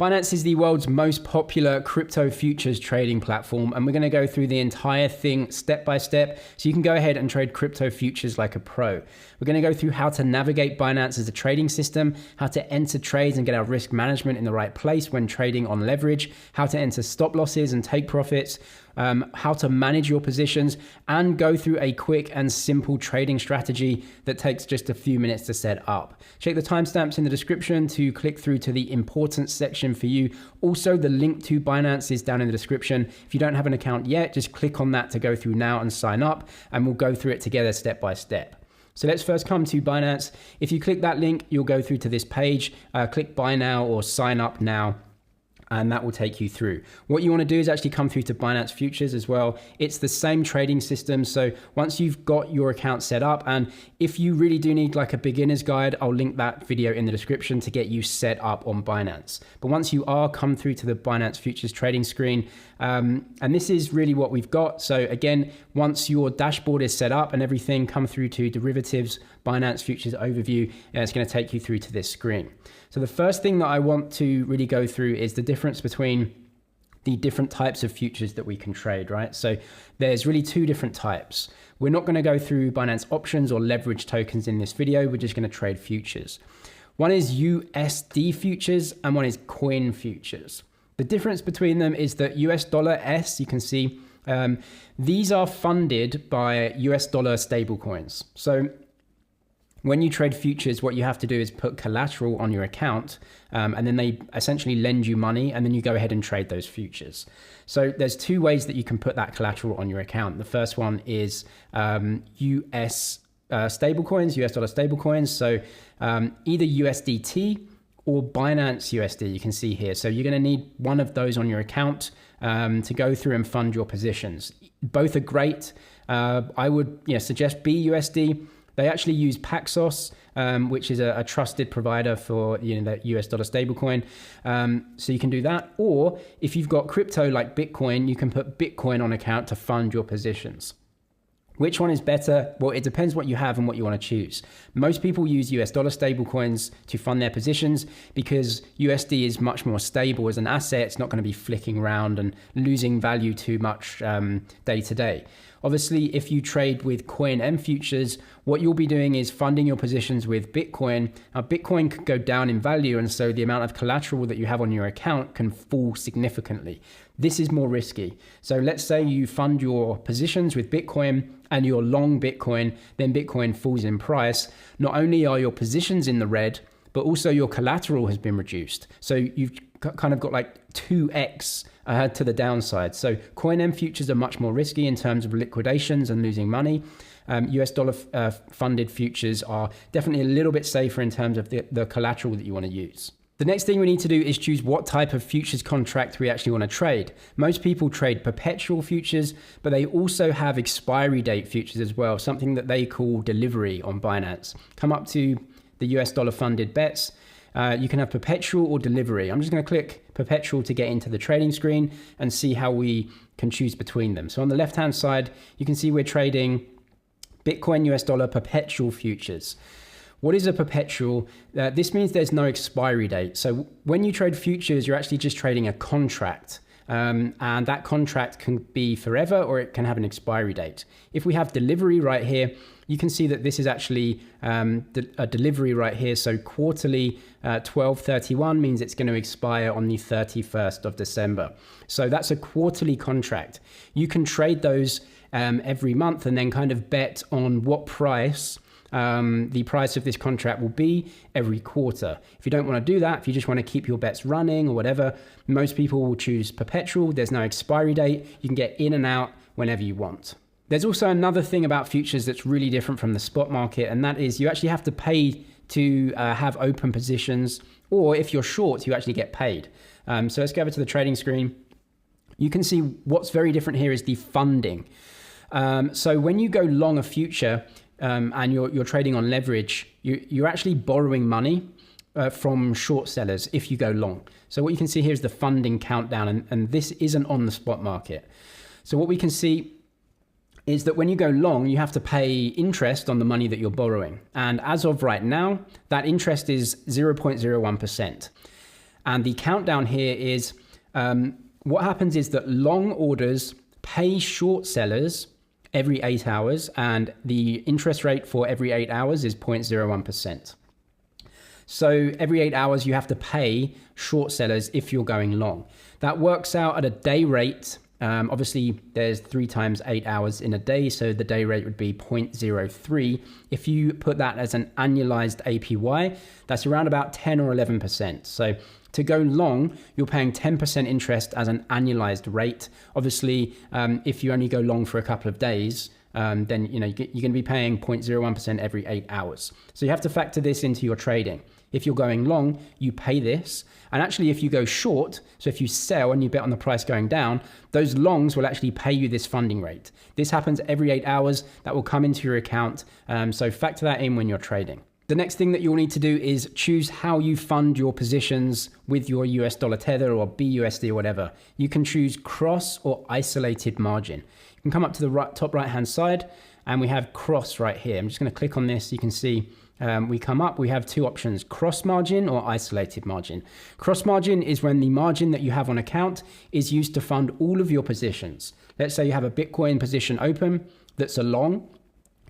Binance is the world's most popular crypto futures trading platform, and we're going to go through the entire thing step by step so you can go ahead and trade crypto futures like a pro. We're going to go through how to navigate Binance as a trading system, how to enter trades and get our risk management in the right place when trading on leverage, how to enter stop losses and take profits, how to manage your positions, and go through a quick and simple trading strategy that takes just a few minutes to set up. Check the timestamps in the description to click through to the important section for you. Also, the link to Binance is down in the description. If you don't have an account yet, just click on that to go through now and sign up, and we'll go through it together step by step. So let's first come to Binance. If you click that link, you'll go through to this page. Click buy now or sign up now, and that will take you through. What you want to do is actually come through to Binance Futures as well. It's the same trading system. So once you've got your account set up, and if you really do need like a beginner's guide, I'll link that video in the description to get you set up on Binance. But once you are, come through to the Binance Futures trading screen. And this is really what we've got. So again, once your dashboard is set up and everything, come through to derivatives, Binance Futures overview, and it's going to take you through to this screen. So the first thing that I want to really go through is the difference between the different types of futures that we can trade, right? So there's really two different types. We're not going to go through Binance options or leverage tokens in this video. We're just going to trade futures. One is USD futures and one is coin futures. The difference between them is that US dollar S, you can see, these are funded by US dollar stablecoins. So when you trade futures, what you have to do is put collateral on your account, and then they essentially lend you money, and then you go ahead and trade those futures. So there's two ways that you can put that collateral on your account. The first one is US stablecoins, US dollar stablecoins. So either USDT or Binance USD, you can see here. So you're going to need one of those on your account to go through and fund your positions. Both are great. I would suggest BUSD. They actually use Paxos, which is a trusted provider for the US dollar stablecoin. So you can do that. Or if you've got crypto like Bitcoin, you can put Bitcoin on account to fund your positions. Which one is better? Well, it depends what you have and what you want to choose. Most people use US dollar stablecoins to fund their positions because USD is much more stable as an asset. It's not going to be flicking around and losing value too much day to day. Obviously, if you trade with Coin M futures, what you'll be doing is funding your positions with Bitcoin. Now, Bitcoin could go down in value, and so the amount of collateral that you have on your account can fall significantly. This is more risky. So let's say you fund your positions with Bitcoin and you're long Bitcoin, then Bitcoin falls in price. Not only are your positions in the red, but also your collateral has been reduced. So you've kind of got like 2x to the downside. So Coin M futures are much more risky in terms of liquidations and losing money. US dollar funded futures are definitely a little bit safer in terms of the collateral that you want to use. The next thing we need to do is choose what type of futures contract we actually want to trade. Most people trade perpetual futures, but they also have expiry date futures as well, something that they call delivery on Binance. Come up to the US dollar funded bets. You can have perpetual or delivery. I'm just going to click perpetual to get into the trading screen and see how we can choose between them. So on the left hand side, you can see we're trading Bitcoin US dollar perpetual futures. What is a perpetual? This means there's no expiry date. So when you trade futures, you're actually just trading a contract. And that contract can be forever or it can have an expiry date. If we have delivery right here, you can see that this is actually a delivery right here. So quarterly 12/31 means it's going to expire on the 31st of December. So that's a quarterly contract. You can trade those every month and then kind of bet on what price the price of this contract will be every quarter. If you don't want to do that, if you just want to keep your bets running or whatever, most people will choose perpetual. There's no expiry date. You can get in and out whenever you want. There's also another thing about futures that's really different from the spot market, and that is you actually have to pay to have open positions, or if you're short, you actually get paid. So let's go over to the trading screen. You can see what's very different here is the funding. So when you go long a future, and you're trading on leverage, you're actually borrowing money from short sellers if you go long. So what you can see here is the funding countdown, and this isn't on the spot market. So what we can see is that when you go long, you have to pay interest on the money that you're borrowing. And as of right now, that interest is 0.01%. And the countdown here is what happens is that long orders pay short sellers every 8 hours, and the interest rate for every 8 hours is 0.01%. So every 8 hours you have to pay short sellers if you're going long. That works out at a day rate. Obviously, there's 3 times 8 hours in a day, so the day rate would be 0.03. If you put that as an annualized APY, that's around about 10 or 11%. So to go long, you're paying 10% interest as an annualized rate. Obviously, if you only go long for a couple of days, then you're going to be paying 0.01% every 8 hours. So you have to factor this into your trading. If you're going long, you pay this. And actually, if you go short, so if you sell and you bet on the price going down, those longs will actually pay you this funding rate. This happens every 8 hours. That will come into your account. So factor that in when you're trading. The next thing that you'll need to do is choose how you fund your positions with your US dollar tether or BUSD or whatever. You can choose cross or isolated margin. You can come up to the top right hand side and we have cross right here. I'm just going to click on this. You can see we come up, we have 2 options, cross margin or isolated margin. Cross margin is when the margin that you have on account is used to fund all of your positions. Let's say you have a Bitcoin position open that's a long.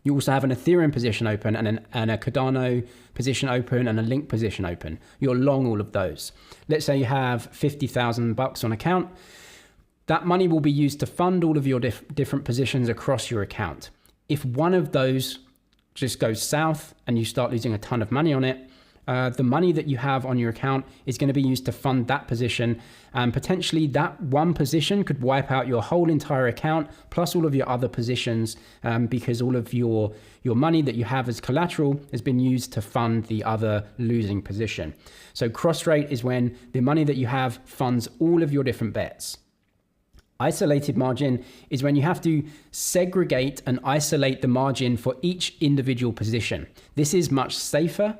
You also have an Ethereum position open and a Cardano position open and a Link position open. You're long all of those. Let's say you have $50,000 on account. That money will be used to fund all of your different positions across your account. If one of those just goes south and you start losing a ton of money on it, the money that you have on your account is going to be used to fund that position, and potentially that one position could wipe out your whole entire account plus all of your other positions, because all of your money that you have as collateral has been used to fund the other losing position. So cross rate is when the money that you have funds all of your different bets. Isolated margin is when you have to segregate and isolate the margin for each individual position. This is much safer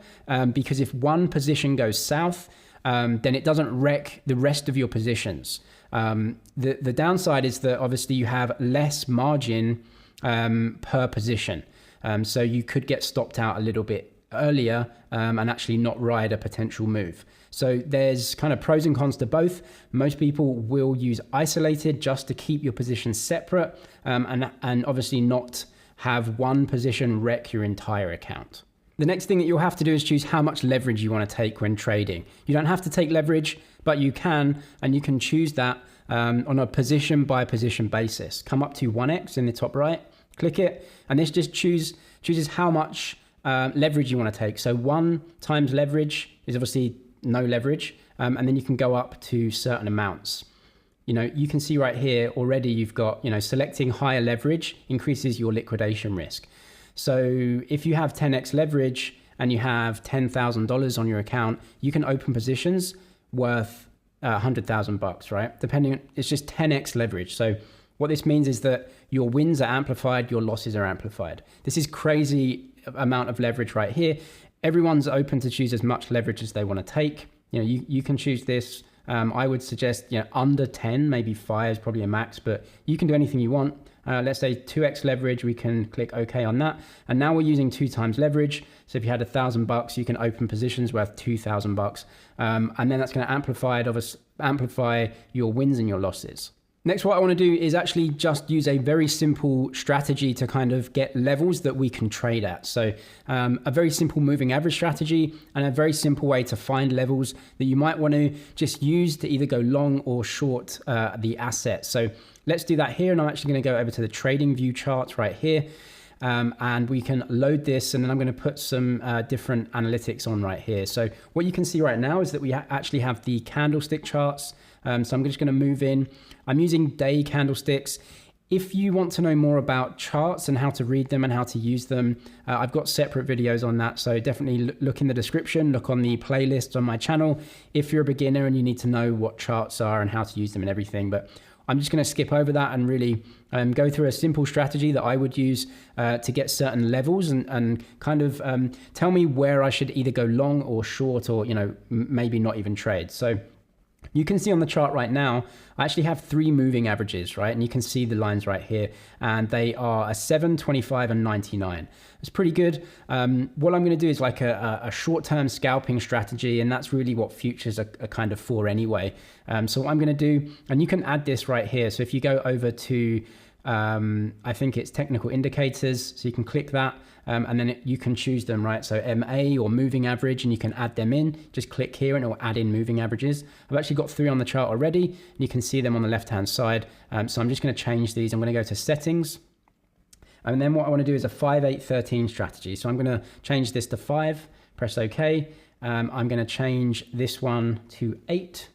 because if one position goes south, then it doesn't wreck the rest of your positions. The downside is that obviously you have less margin per position. So you could get stopped out a little bit earlier and actually not ride a potential move. So there's kind of pros and cons to both. Most people will use isolated just to keep your positions separate and obviously not have one position wreck your entire account. The next thing that you'll have to do is choose how much leverage you want to take when trading. You don't have to take leverage, but you can, and you can choose that on a position by position basis. Come up to 1x in the top right, click it, and this just chooses how much leverage you want to take. So 1 times leverage is obviously no leverage, and then you can go up to certain amounts. You can see right here already you've got, selecting higher leverage increases your liquidation risk. So if you have 10x leverage and you have $10,000 on your account, you can open positions worth $100,000, right? It's just 10x leverage. So what this means is that your wins are amplified, your losses are amplified. This is crazy amount of leverage right here. Everyone's open to choose as much leverage as they want to take. You can choose this. I would suggest under 10, maybe 5 is probably a max, but you can do anything you want. Let's say 2x leverage, we can click OK on that. And now we're using 2 times leverage. So if you had $1,000, you can open positions worth $2,000. And then that's going to amplify your wins and your losses. Next, what I want to do is actually just use a very simple strategy to kind of get levels that we can trade at. So a very simple moving average strategy and a very simple way to find levels that you might want to just use to either go long or short the asset. So let's do that here. And I'm actually going to go over to the trading view chart right here. And we can load this, and then I'm going to put some different analytics on right here. So what you can see right now is that we actually have the candlestick charts. So I'm just going to move in. I'm using day candlesticks. If you want to know more about charts and how to read them and how to use them, I've got separate videos on that. So definitely look in the description, look on the playlist on my channel if you're a beginner and you need to know what charts are and how to use them and everything. But I'm just going to skip over that and really go through a simple strategy that I would use to get certain levels and kind of tell me where I should either go long or short or, maybe not even trade. So You can see on the chart right now, I actually have 3 moving averages, right? And you can see the lines right here, and they are a 7, 25, and 99. It's pretty good. What I'm going to do is like a short-term scalping strategy, and that's really what futures are kind of for anyway. So what I'm going to do, and you can add this right here. So if you go over to, I think it's technical indicators, so you can click that. And then you can choose them, right? So MA or moving average, and you can add them in. Just click here and it will add in moving averages. I've actually got 3 on the chart already, and you can see them on the left-hand side. So I'm just going to change these. I'm going to go to settings. And then what I want to do is a 5, 8, 13 strategy. So I'm going to change this to 5, press OK. I'm going to change this one to 8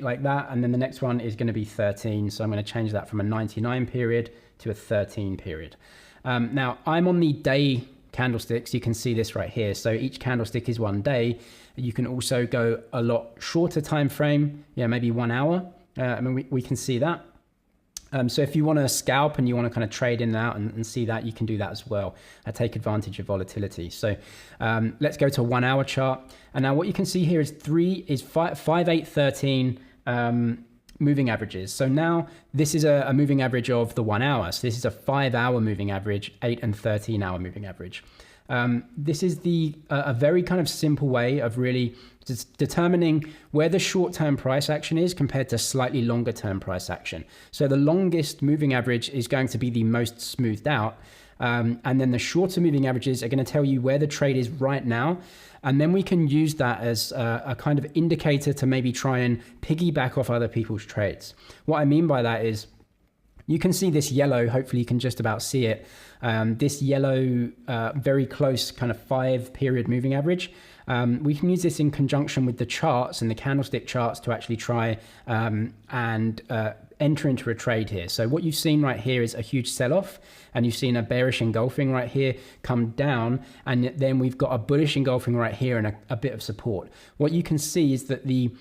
like that. And then the next one is going to be 13. So I'm going to change that from a 99 period to a 13 period. Now I'm on the day candlesticks. You can see this right here. So each candlestick is 1 day. You can also go a lot shorter time frame, maybe 1 hour. I mean, we can see that. So if you want to scalp and you want to kind of trade in and out and see that, you can do that as well. Take advantage of volatility. So let's go to a 1 hour chart. And now what you can see here is 5, 8, 13 moving averages. So now this is a moving average of the 1 hour. So this is a 5 hour moving average, 8 and 13 hour moving average. This is a very kind of simple way of really determining where the short-term price action is compared to slightly longer-term price action. So the longest moving average is going to be the most smoothed out. And then the shorter moving averages are going to tell you where the trade is right now. And then we can use that as a kind of indicator to maybe try and piggyback off other people's trades. What I mean by that is you can see this yellow, hopefully you can just about see it. This yellow, very close kind of 5 period moving average. We can use this in conjunction with the charts and the candlestick charts to actually try and enter into a trade here. So what you've seen right here is a huge sell-off, and you've seen a bearish engulfing right here come down, and then we've got a bullish engulfing right here and a bit of support. What you can see is that the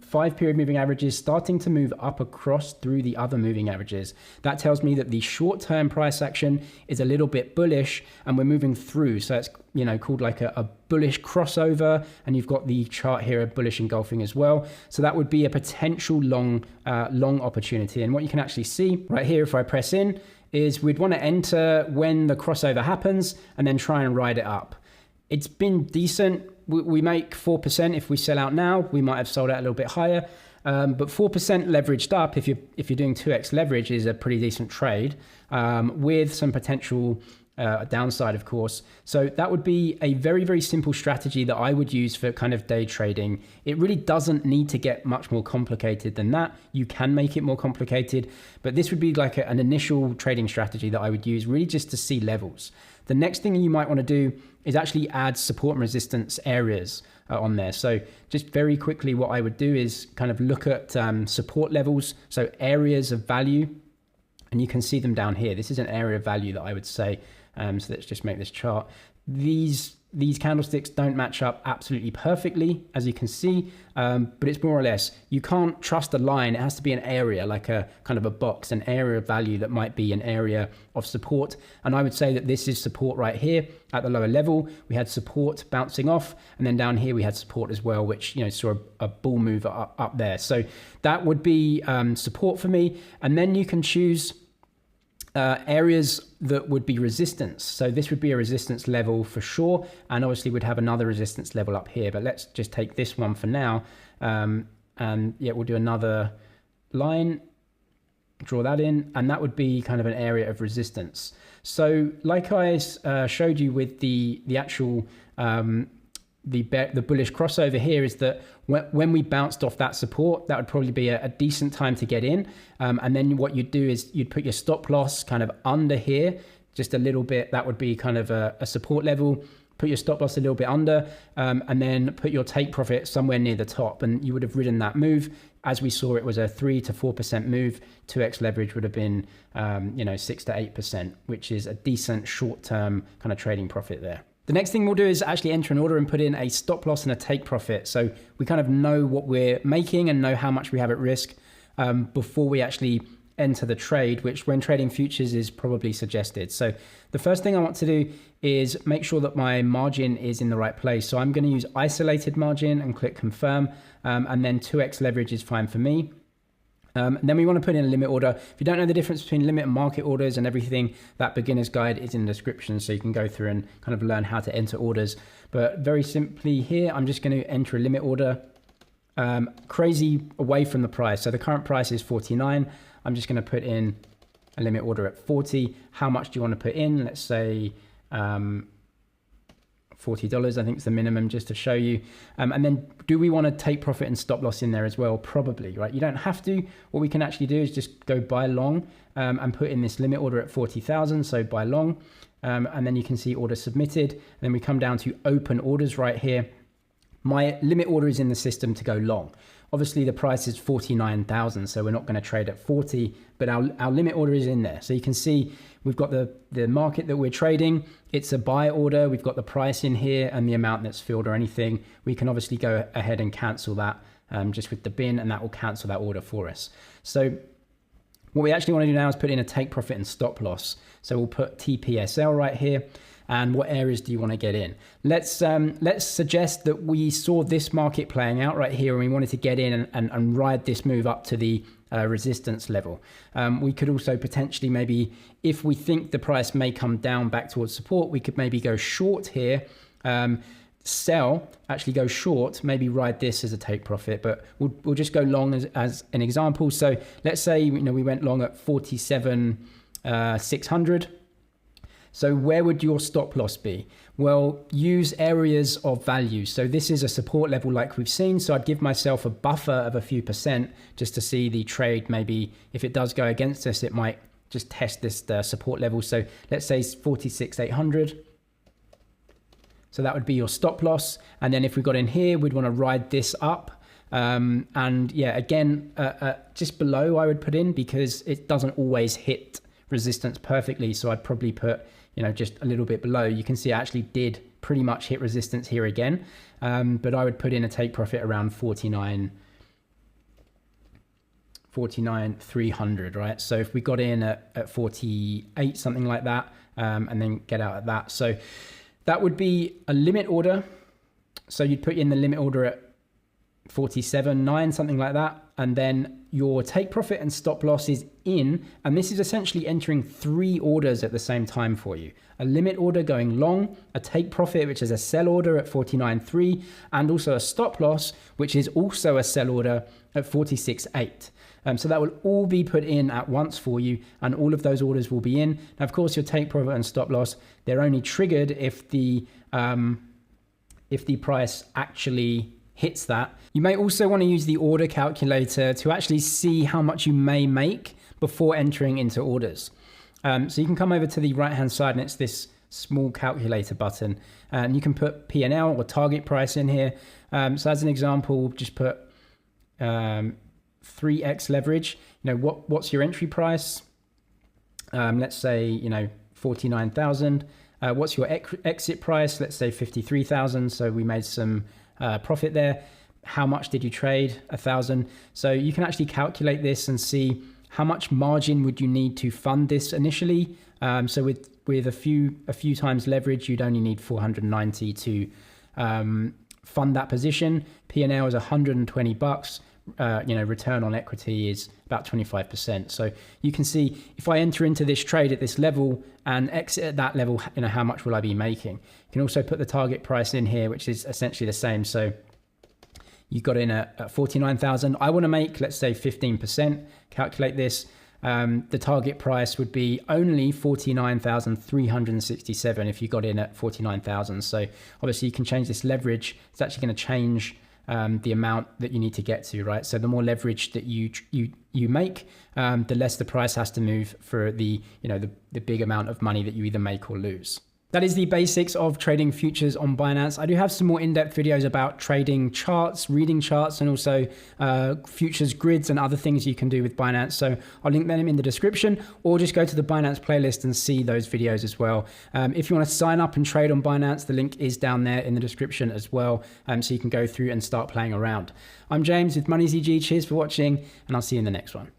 5 period moving average is starting to move up across through the other moving averages. That tells me that the short-term price action is a little bit bullish and we're moving through. So it's called like a bullish crossover, and you've got the chart here of bullish engulfing as well. So that would be a potential long opportunity. And what you can actually see right here, if I press in, is we'd want to enter when the crossover happens and then try and ride it up. It's been decent. We make 4% if we sell out now. We might have sold out a little bit higher, but 4% leveraged up, if you're doing 2x leverage, is a pretty decent trade with some potential downside, of course. So that would be a very, very simple strategy that I would use for kind of day trading. It really doesn't need to get much more complicated than that. You can make it more complicated, but this would be like an initial trading strategy that I would use really just to see levels. The next thing you might want to do is actually add support and resistance areas on there. So just very quickly, what I would do is kind of look at support levels, so areas of value, and you can see them down here. This is an area of value that I would say. So let's just make this chart. These candlesticks don't match up absolutely perfectly, as you can see, but it's more or less, you can't trust a line. It has to be an area, like a kind of a box, an area of value that might be an area of support. And I would say that this is support right here at the lower level. We had support bouncing off, and then down here we had support as well, which saw a bull move up there. So that would be support for me. And then you can choose areas that would be resistance. So this would be a resistance level for sure, and obviously we'd have another resistance level up here, but let's just take this one for now. And yeah, we'll do another line, draw that in, and that would be kind of an area of resistance. So like I showed you with the actual the bullish crossover here, is that when we bounced off that support, that would probably be a decent time to get in. And then what you'd do is you'd put your stop loss kind of under here, just a little bit. That would be kind of a support level. Put your stop loss a little bit under, and then put your take profit somewhere near the top, and you would have ridden that move. As we saw, it was a 3 to 4% move. 2x leverage would have been 6 to 8%, which is a decent short-term kind of trading profit there. The next thing we'll do is actually enter an order and put in a stop loss and a take profit. So we kind of know what we're making and know how much we have at risk before we actually enter the trade, which when trading futures is probably suggested. So the first thing I want to do is make sure that my margin is in the right place. So I'm going to use isolated margin and click confirm, and then 2x leverage is fine for me. Then we want to put in a limit order. If you don't know the difference between limit and market orders and everything, that beginner's guide is in the description, so you can go through and kind of learn how to enter orders. But very simply here, I'm just going to enter a limit order, crazy away from the price. So the current price is 49. I'm just going to put in a limit order at 40. How much do you want to put in? Let's say $40, I think is the minimum, just to show you. And then do we want to take profit and stop loss in there as well? Probably, right? You don't have to. What we can actually do is just go buy long and put in this limit order at 40,000. So buy long. And then you can see order submitted. And then we come down to open orders right here. My limit order is in the system to go long. Obviously the price is 49,000, so we're not going to trade at 40, but our limit order is in there. So you can see we've got the market that we're trading. It's a buy order. We've got the price in here and the amount that's filled or anything. We can obviously go ahead and cancel that just with the bin, and that will cancel that order for us. So what we actually want to do now is put in a take profit and stop loss. So we'll put TPSL right here. And what areas do you want to get in? Let's suggest that we saw this market playing out right here and we wanted to get in and ride this move up to the resistance level. We could also potentially maybe, if we think the price may come down back towards support, we could maybe go short here, sell, actually go short, maybe ride this as a take profit, but we'll just go long as an example. So let's say we went long at 47,600. So where would your stop loss be? Well, use areas of value. So this is a support level like we've seen. So I'd give myself a buffer of a few percent just to see the trade. Maybe if it does go against us, it might just test this support level. So let's say 46,800. So that would be your stop loss. And then if we got in here, we'd want to ride this up. And yeah, again, just below I would put in, because it doesn't always hit resistance perfectly. So I'd probably put, just a little bit below. You can see I actually did pretty much hit resistance here again. But I would put in a take profit around 49,300, right? So if we got in at 48, something like that, and then get out at that. So that would be a limit order. So you'd put in the limit order at 47.9, something like that. And then your take profit and stop loss is in, and this is essentially entering 3 orders at the same time for you. A limit order going long, a take profit, which is a sell order at 49.3, and also a stop loss, which is also a sell order at 46.8. So that will all be put in at once for you, and all of those orders will be in. Now, of course, your take profit and stop loss, they're only triggered if the price actually hits that. You may also want to use the order calculator to actually see how much you may make before entering into orders. So you can come over to the right hand side and it's this small calculator button, and you can put P&L or target price in here. So as an example, just put 3x leverage. What's your entry price? Let's say 49,000. What's your exit price? Let's say 53,000. So we made some profit there. How much did you trade? 1,000. So you can actually calculate this and see how much margin would you need to fund this initially. So with a few times leverage, you'd only need 490 to fund that position. P&L is $120. Return on equity is about 25%. So you can see if I enter into this trade at this level and exit at that level, how much will I be making? You can also put the target price in here, which is essentially the same. So you got in at 49,000. I want to make, let's say 15%, calculate this. The target price would be only 49,367 if you got in at 49,000. So obviously you can change this leverage. It's actually going to change the amount that you need to get to, right? So the more leverage that you make, the less the price has to move for the big amount of money that you either make or lose. That is the basics of trading futures on Binance. I do have some more in-depth videos about trading charts, reading charts, and also futures grids and other things you can do with Binance. So I'll link them in the description, or just go to the Binance playlist and see those videos as well. If you want to sign up and trade on Binance, the link is down there in the description as well. So you can go through and start playing around. I'm James with MoneyZG. Cheers for watching, and I'll see you in the next one.